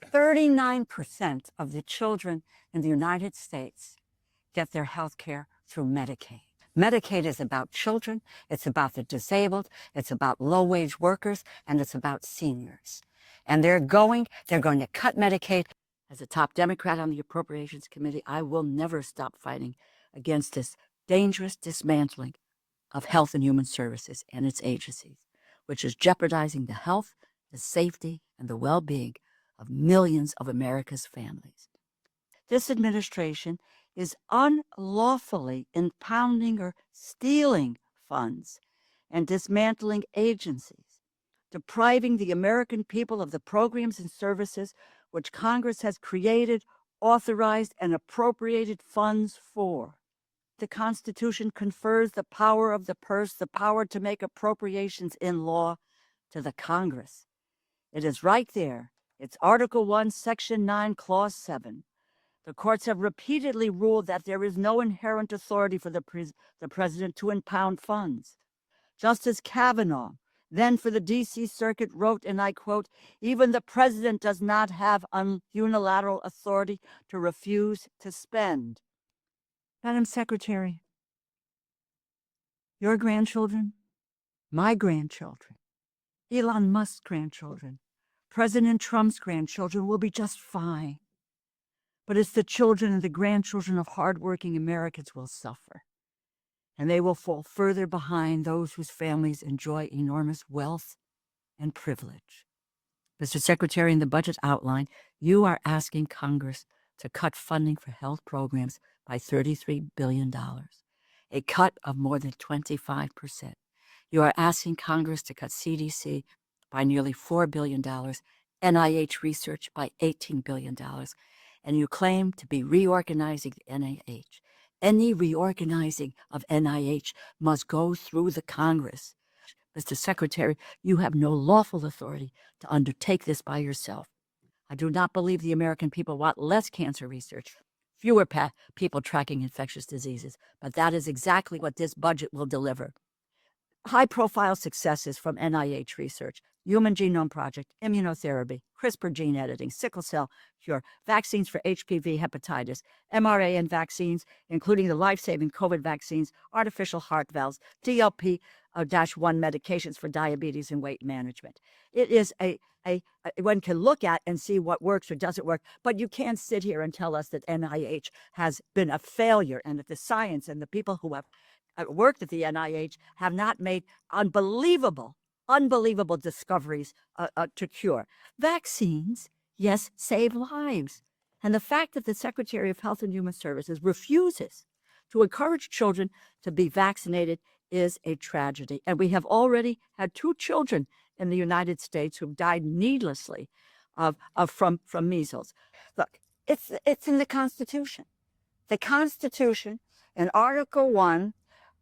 39% of the children in the United States get their health care through Medicaid. Medicaid is about children, it's about the disabled, it's about low-wage workers, and it's about seniors. And they're going to cut Medicaid. As a top Democrat on the Appropriations Committee, I will never stop fighting against this dangerous dismantling of Health and Human Services and its agencies, which is jeopardizing the health, the safety, and the well-being of millions of America's families. This administration is unlawfully impounding or stealing funds and dismantling agencies, depriving the American people of the programs and services which Congress has created, authorized, and appropriated funds for. The Constitution confers the power of the purse, the power to make appropriations in law, to the Congress. It is right there. It's Article 1, Section 9, Clause 7. The courts have repeatedly ruled that there is no inherent authority for the president to impound funds. Justice Kavanaugh, then for the D.C. Circuit, wrote, and I quote, "Even the president does not have unilateral authority to refuse to spend." Madam Secretary, your grandchildren, my grandchildren, Elon Musk's grandchildren, President Trump's grandchildren will be just fine. But it's the children and the grandchildren of hardworking Americans will suffer. And they will fall further behind those whose families enjoy enormous wealth and privilege. Mr. Secretary, in the budget outline, you are asking Congress to cut funding for health programs by $33 billion, a cut of more than 25%. You are asking Congress to cut CDC by nearly $4 billion, NIH research by $18 billion, and you claim to be reorganizing the NIH. Any reorganizing of NIH must go through the Congress. Mr. Secretary, you have no lawful authority to undertake this by yourself. I do not believe the American people want less cancer research, fewer people tracking infectious diseases, but that is exactly what this budget will deliver. High-profile successes from NIH research, Human Genome Project, immunotherapy, CRISPR gene editing, sickle cell cure, vaccines for HPV, hepatitis, mRNA vaccines, including the life-saving COVID vaccines, artificial heart valves, DLP-1 medications for diabetes and weight management. It is one can look at and see what works or doesn't work, but you can't sit here and tell us that NIH has been a failure and that the science and the people who have worked at the NIH have not made unbelievable discoveries to cure. Vaccines, yes, save lives. And the fact that the Secretary of Health and Human Services refuses to encourage children to be vaccinated is a tragedy. And we have already had 2 children in the United States who've died needlessly from measles. Look, it's in the Constitution. The Constitution in Article 1,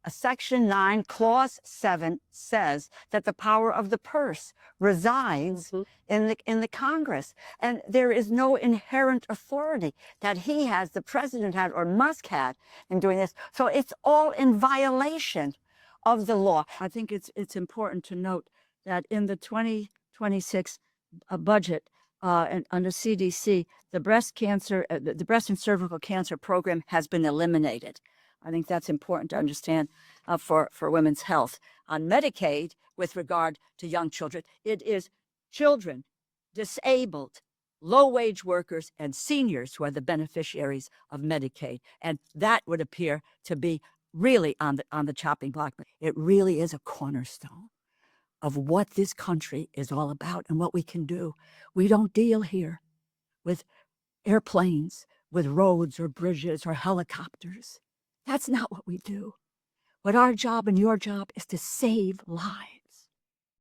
Section 9, Clause 7 says that the power of the purse resides in the Congress. And there is no inherent authority that he has, the president had, or Musk had in doing this. So it's all in violation of the law. I think it's important to note that in the 2026 budget, and under CDC, the breast and cervical cancer program has been eliminated. I think that's important to understand for women's health. On Medicaid, with regard to young children, it is children, disabled, low-wage workers, and seniors who are the beneficiaries of Medicaid. And that would appear to be really on the chopping block. It really is a cornerstone of what this country is all about and what we can do. We don't deal here with airplanes, with roads or bridges or helicopters. That's not what we do. What our job and your job is to save lives.